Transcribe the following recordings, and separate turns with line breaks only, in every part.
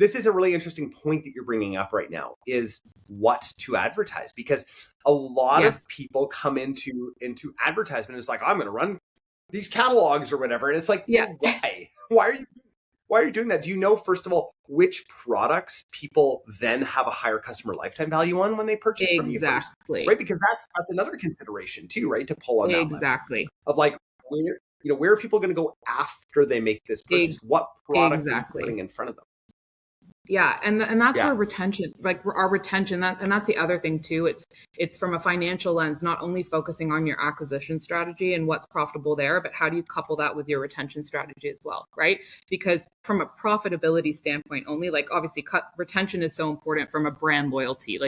this is a really interesting point that you're bringing up right now, is what to advertise, because a lot of people come into advertisement. It's like, I'm going to run these catalogs or whatever. And it's like, why? Why are you doing that? Do you know, first of all, which products people then have a higher customer lifetime value on when they purchase from you first? Right? Because that's another consideration too, right? To pull on that lever of like, where are people going to go after they make this purchase? What product are you putting in front of them?
Yeah. And that's where retention, like our retention, and that's the other thing too. It's from a financial lens, not only focusing on your acquisition strategy and what's profitable there, but how do you couple that with your retention strategy as well, right? Because from a profitability standpoint only, like obviously retention is so important from a brand loyalty,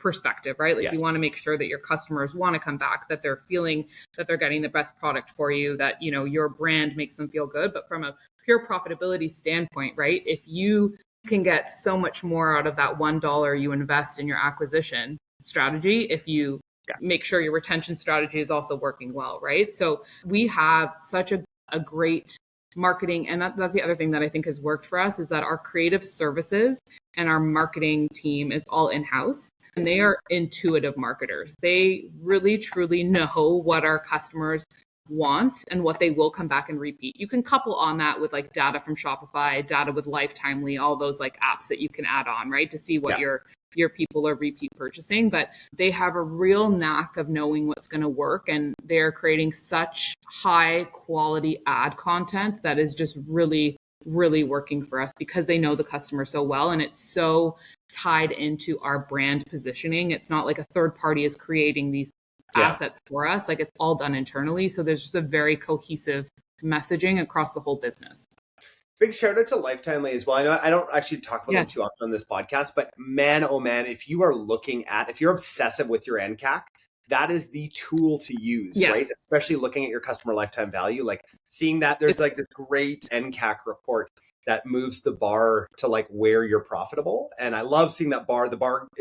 perspective, right? Like you want to make sure that your customers want to come back, that they're feeling that they're getting the best product for you, that, your brand makes them feel good. But from a pure profitability standpoint, right? If you can get so much more out of that $1 you invest in your acquisition strategy if you make sure your retention strategy is also working well, right? So we have such a great marketing, and that's the other thing that I think has worked for us, is that our creative services and our marketing team is all in-house, and they are intuitive marketers. They really truly know what our customers want and what they will come back and repeat. You can couple on that with like data from Shopify, data with Lifetimely, all those like apps that you can add on, right? To see what your people are repeat purchasing, but they have a real knack of knowing what's going to work, and they're creating such high quality ad content that is just really, really working for us because they know the customer so well, and it's so tied into our brand positioning. It's not like a third party is creating these assets for us. Like it's all done internally. So there's just a very cohesive messaging across the whole business.
Big shout out to Lifetimely as well. I know I don't actually talk about them too often on this podcast, but man, oh man, if you're obsessive with your NCAC, that is the tool to use, right? Especially looking at your customer lifetime value, like seeing that there's like this great NCAC report that moves the bar to like where you're profitable. And I love seeing that bar,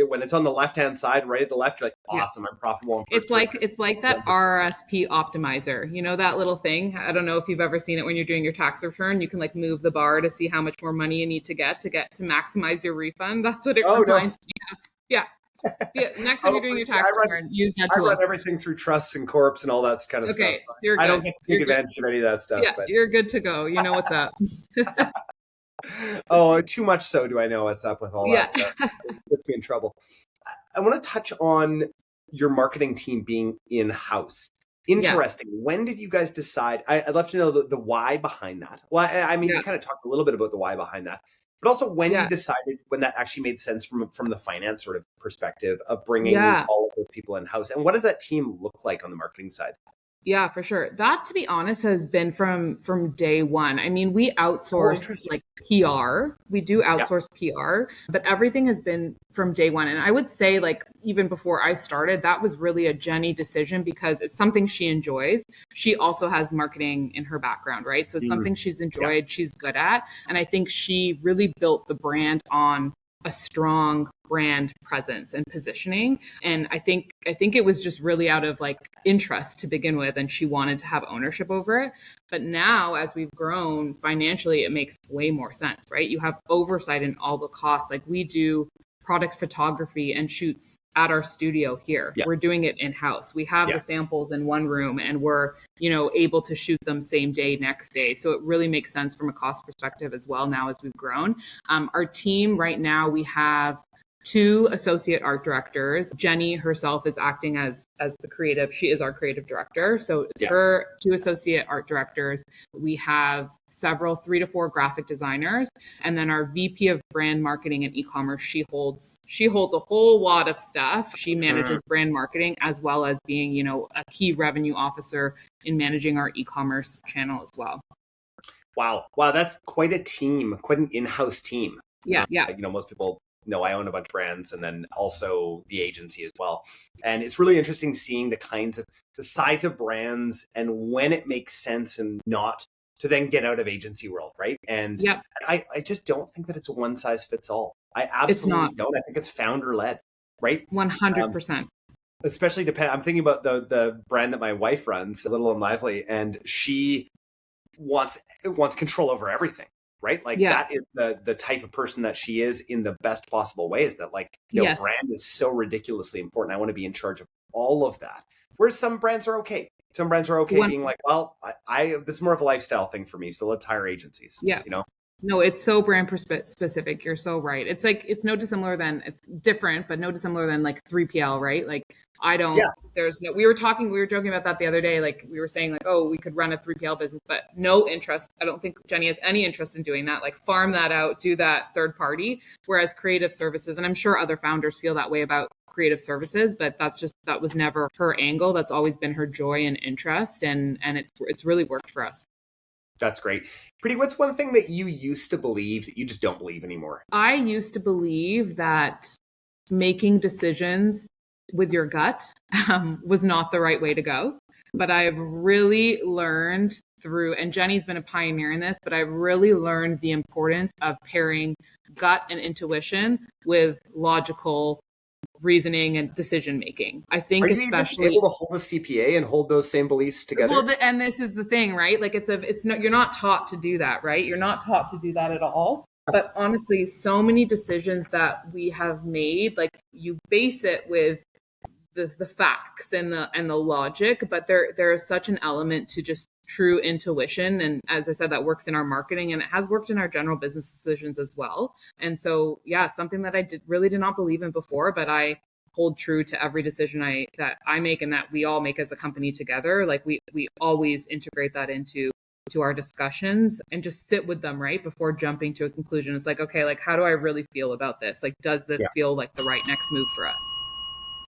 when it's on the left-hand side, right at the left, you're like, awesome, I'm profitable.
It's like that RRSP optimizer, that little thing. I don't know if you've ever seen it when you're doing your tax return. You can like move the bar to see how much more money you need to get to maximize your refund. That's what it reminds me of. Yeah. Next time you're doing your tax return, use that tool.
I run everything through trusts and corps and all that kind of stuff. I don't get to take advantage of any of that stuff.
Yeah, but you're good to go. You know what's up.
Oh, too much so do I know what's up with all that stuff. It gets me in trouble. I want to touch on your marketing team being in-house. Interesting. When did you guys decide? I'd love to know the why behind that. Well, I mean, you kind of talked a little bit about the why behind that. But also when you decided, when that actually made sense from the finance sort of perspective of bringing all of those people in-house. And what does that team look like on the marketing side?
Yeah, for sure. That, to be honest, has been from day one. I mean, we outsource like PR. We do outsource PR, but everything has been from day one. And I would say, like, even before I started, that was really a Jenny decision because it's something she enjoys. She also has marketing in her background, right? So it's something she's enjoyed, she's good at. And I think she really built the brand on a strong brand presence and positioning. And I think it was just really out of like interest to begin with, and she wanted to have ownership over it. But now as we've grown financially, it makes way more sense, right? You have oversight in all the costs. Like we do product photography and shoots at our studio here. We're doing it in-house. We have the samples in one room and we're, able to shoot them same day, next day. So it really makes sense from a cost perspective as well now as we've grown. Our team right now, we have 2 associate art directors. Jenny herself is acting as the creative. She is our creative director. So it's her 2 associate art directors. We have several 3 to 4 graphic designers, and then our VP of brand marketing and e-commerce. She holds a whole lot of stuff. She manages brand marketing as well as being, a key revenue officer in managing our e-commerce channel as well.
Wow, that's quite a team, quite an in-house team.
Yeah.
Most people know I own a bunch of brands and then also the agency as well. And it's really interesting seeing the size of brands and when it makes sense and not to then get out of agency world, right? And I just don't think that it's a one size fits all. I absolutely don't. I think it's founder led, right?
100%.
Especially I'm thinking about the brand that my wife runs, Little and Lively, and she wants control over everything. right? Like that is the type of person that she is in the best possible way, is that like, brand is so ridiculously important. I want to be in charge of all of that. Whereas some brands are okay. Some brands are okay being like, well, I this is more of a lifestyle thing for me, so let's hire agencies.
Yeah. No, it's so brand specific. You're so right. It's like, it's no dissimilar than, it's different, but no dissimilar than like 3PL, right? Like we were joking about that the other day. Like we were saying like, oh, we could run a 3PL business, but no interest. I don't think Jenny has any interest in doing that. Like farm that out, do that third party. Whereas creative services, and I'm sure other founders feel that way about creative services, but that was never her angle. That's always been her joy and interest. And it's really worked for us.
That's great. Preeti, what's one thing that you used to believe that you just don't believe anymore?
I used to believe that making decisions with your gut was not the right way to go. But I've really learned through, and Jenny's been a pioneer in this, but I've really learned the importance of pairing gut and intuition with logical reasoning and decision making. I think, especially
able to hold a CPA and hold those same beliefs together.
Well, and this is the thing, right? Like you're not taught to do that, right? You're not taught to do that at all. But honestly, so many decisions that we have made, like you base it with the facts and the logic, but there is such an element to just true intuition. And as I said, that works in our marketing, and it has worked in our general business decisions as well. And so, something that I really did not believe in before, but I hold true to every decision that I make and that we all make as a company together. Like we always integrate that into our discussions and just sit with them right before jumping to a conclusion. It's like, okay, like how do I really feel about this? Like, does this feel like the right next move for us?